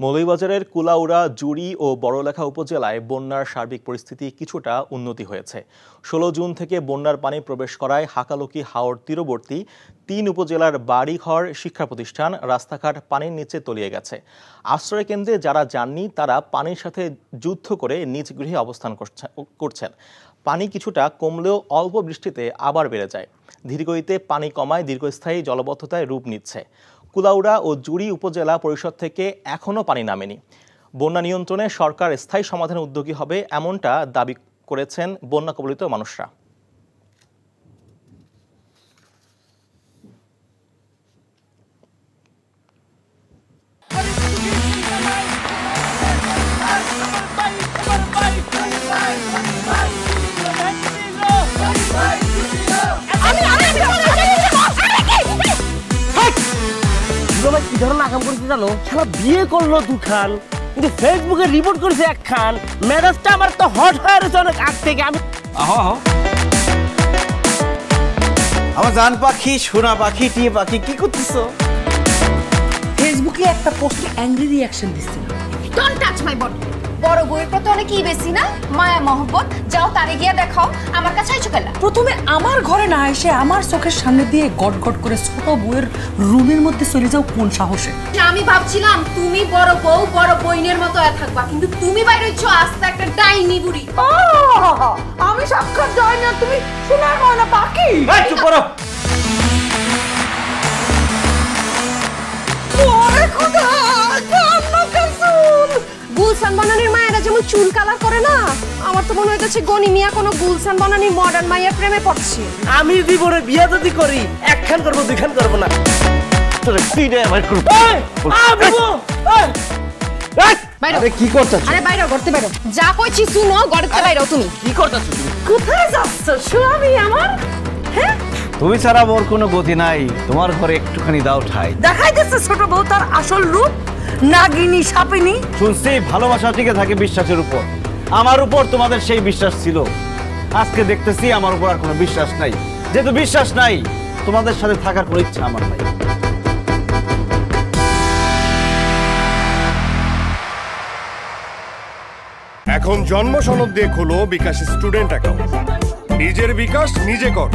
মৌলভীবাজারের কুলাউড়া, জুড়ি ও বড়লেখা উপজেলায় বন্যার সার্বিক পরিস্থিতি কিছুটা উন্নতি হয়েছে। ১৬ জুন থেকে বন্যার পানি প্রবেশ করায় হাকালুকি হাওর তীরবর্তী ৩ উপজেলার বাড়িঘর, শিক্ষা প্রতিষ্ঠান, রাস্তাঘাট পানির নিচে তলিয়ে গেছে। আশ্রয় কেন্দ্রে যারা যাননি তারা পানির সাথে যুদ্ধ করে নিজ গৃহে অবস্থান করছেন। পানি কিছুটা কমলেও অল্প বৃষ্টিতে আবার বেড়ে যায়। ধীরগতিতে পানি কমায় দীর্ঘস্থায়ী জলাবদ্ধতায় রূপ নিচ্ছে। কুলাউড়া ও জুড়ি উপজেলা পরিষদ থেকে এখনও পানি নামেনি। বন্যা নিয়ন্ত্রণে সরকার স্থায়ী সমাধানে উদ্যোগী হবে, এমনটা দাবি করেছেন বন্যা কবলিত মানুষরা। কি ধরনের আকাম করছে জানো? শালা বিয়ে করলো দুখান, কিন্তু ফেসবুকে রিপোর্ট করেছে একখান। মেজাজটা আমার তো হট হয়ে রয়েছে অনেক আগ থেকে। আমি আমার জান পাখি, সোনা পাখি, টিয়ে পাখি, কি করতেছো? ফেসবুকে একটা পোস্টে অ্যাংরি রিঅ্যাকশন দিচ্ছে। Don't touch my body. বড় বউয়ের প্রতি অনেক কি বেশি না মায়া মহব্বত। যাও তারে গিয়ে দেখাও, আমার কাছে আইছো কেলা? প্রথমে আমার ঘরে না এসে আমার চোখের সামনে দিয়ে গট গট করে ছোট বউয়ের রুমের মধ্যে চলে যাও কোন সাহসে? আমি ভাবছিলাম তুমি বড় বউ বড় বইনের মতো থাকবা, কিন্তু তুমি বাইরে হচ্ছ আস্তে একটা ডাইনি বুড়ি। আমি সাক্ষাৎ ডাইনি আর তুমি সোনার ময়না পাখি। এই চুপ করো। ওরে খোদা, কান্না কাসুল। গুলশান বনানীর মায়েরা যেমন চুল কালার করে না, আমার তো মনে হইতেছে গনি মিয়া কোনো গুলশান বনানীর মডার্ন মায়ের প্রেমে পড়ছে। আমি জীবনে বিয়ে যদি করি একখান করবো, দুইখান করবো না। তোর ফিরে অ্যাভয়েড করব। আরে কি করতেছ? আরে বাইরে করতে বাইরে যা কইছি শুনো, গড়তে বাইরে তুমি কি করতেছ তুমি? কোথায় যাচ্ছ স্বামী আমার? হ্যাঁ, তুমি ছাড়া মোর কোনো গতি নাই, তোমার ঘরে একটুখানি দাও ঠাই। দেখাই দিচ্ছে ছোট বউ তার আসল রূপ, নাগিনী সাপিনী। শুনছি ভালোবাসা টিকে থাকে বিশ্বাসের উপর। আমার উপর তোমাদের সেই বিশ্বাস ছিল, আজকে দেখতেছি আমার উপর আর কোনো বিশ্বাস নাই। যেহেতু বিশ্বাস নাই, তোমাদের সাথে থাকার কোনো ইচ্ছা আমার নাই। এখন জন্ম সনদ দিয়ে খোলো বিকাশ স্টুডেন্ট অ্যাকাউন্ট। নিজের বিকাশ নিজে কর।